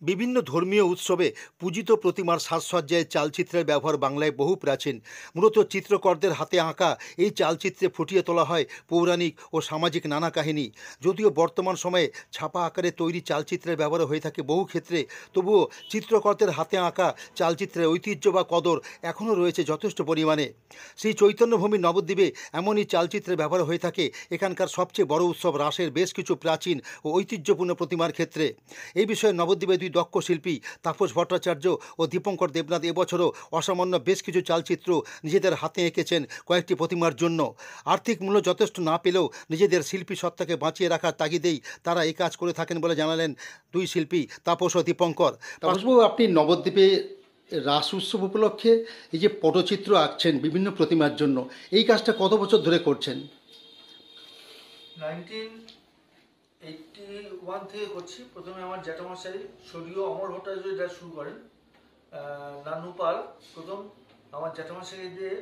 বিভিন্ন ধর্মীয় উৎসবে পূজিত প্রতিমার সাজসজ্জায় চালচিত্রের ব্যবহার বাংলায় বহু প্রাচীন। মূলত চিত্রকরদের হাতে আঁকা এই চালচিত্রে ফুটিয়ে তোলা হয় পৌরাণিক ও সামাজিক নানা কাহিনী। যদিও বর্তমান সময়ে ছাপা আকারে তৈরি চালচিত্রের ব্যবহার হয়ে থাকে বহু ক্ষেত্রে, তবুও চিত্রকরদের হাতে আঁকা চালচিত্রের ঐতিহ্য বা কদর এখনও রয়েছে যথেষ্ট পরিমাণে। শ্রী চৈতন্যভূমির নবদ্বীপে এমনই চালচিত্রের ব্যবহার হয়ে থাকে এখানকার সবচেয়ে বড় উৎসব রাসের বেশ কিছু প্রাচীন ও ঐতিহ্যপূর্ণ প্রতিমার ক্ষেত্রে। এই বিষয়ে নবদ্বীপে দুই দক্ষ শিল্পী তাপস ভট্টাচার্য ও দীপঙ্কর দেবনাথ এবছরও অসামান্য বেশ কিছু চালচিত্র নিজেদের হাতে এঁকেছেন কয়েকটি প্রতিমার জন্য। আর্থিক মূল্য যথেষ্ট না পেলেও নিজেদের শিল্পী সত্তাকে বাঁচিয়ে রাখার তাগিদেই তারা এই কাজ করে থাকেন বলে জানালেন দুই শিল্পী তাপস ও দীপঙ্কর। তাপসবাবু, আপনি নবদ্বীপে রাস উৎসব উপলক্ষে এই যে পটচিত্র আঁকছেন বিভিন্ন প্রতিমার জন্য, এই কাজটা কত বছর ধরে করছেন? 1981 থেকে করছি। প্রথমে আমার জ্যাঠামশাই স্বর্গীয় অমর ভট্টাচার্য এটা শুরু করেন। নানু পাল প্রথম আমার জ্যাঠামশাইকে দিয়ে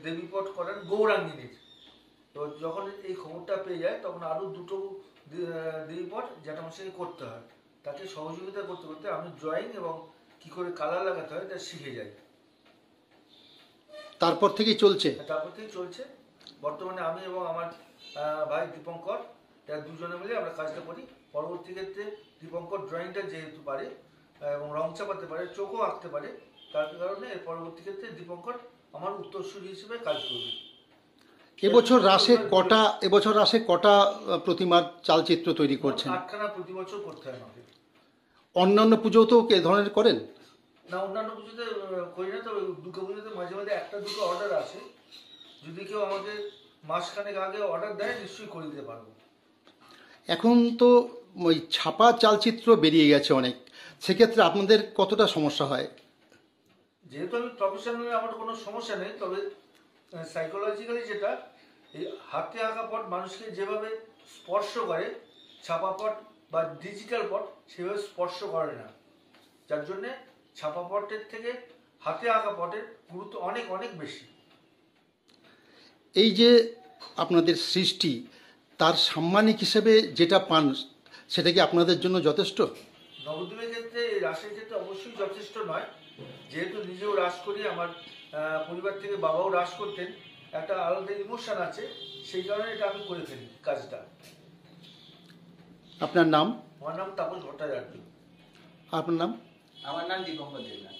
দেবীপট করেন গৌরাঙ্গিনীর। তো যখন এই খবরটা পেয়ে যায় তখন আরও দুটো দেবীপট জ্যাঠামশাইকে করতে হয়। তাকে সহযোগিতা করতে করতে আমি ড্রয়িং এবং কী করে কালার লাগাতে হয় এটা শিখে যাই। তারপর থেকেই চলছে? তারপর থেকেই চলছে। বর্তমানে আমি এবং আমার ভাই দীপঙ্কর দুজনে মিলে আমরা কাজটা করি। পরবর্তী ক্ষেত্রে দীপঙ্কর ড্রয়িংটা যেহেতু পারে এবং রং চাপাতে পারে, চোখও আঁকতে পারে, তার কারণে এর পরবর্তী ক্ষেত্রে দীপঙ্কর আমার উত্তরসূরি হিসেবে কাজ করবে। এবছর রাসে কটা প্রতিমার চালচিত্র তৈরি করছেন? 8খানা প্রতি বছর করতে হয় আমাকে। অন্যান্য পুজোতেও এ ধরনের করেন? না, অন্যান্য পুজোতে করি না, তবে দুর্গা পুজোতে মাঝে মাঝে একটা দুটো অর্ডার আসে। যদি কেউ আমাকে মাসখানেক আগে অর্ডার দেয় নিশ্চয়ই করে দিতে পারবো। এখন তো ওই ছাপা চালচিত্র বেরিয়ে গেছে অনেক, সেক্ষেত্রে আপনাদের কতটা সমস্যা হয়? যেহেতু আমি প্রফেশনাল, আমার কোনো সমস্যা নেই, তবে সাইকোলজিক্যালি যেটা, এই হাতে আঁকা পট মানুষকে যেভাবে স্পর্শ করে ছাপা পট বা ডিজিটাল পট সেভাবে স্পর্শ করে না। যার জন্যে ছাপা পটের থেকে হাতে আঁকা পটের গুরুত্ব অনেক অনেক বেশি। এই যে আপনাদের সৃষ্টি, তার সাম্মানিক হিসেবে যেটা পান সেটা কি আপনাদের জন্য যথেষ্ট? নবদ্বীপের ক্ষেত্রে, এই রাসের ক্ষেত্রে অবশ্যই যথেষ্ট নয়। যেহেতু নিজেও রাস করি, আমার পরিবার থেকে বাবাও রাস করতেন, একটা আলাদা ইমোশন আছে, সেই কারণে এটা আমি করে ফেলি কাজটা। আপনার নাম? আমার নাম তাপস ভট্টাচার্য। আপনার নাম? আমার নাম দীপঙ্কর দেবনাথ।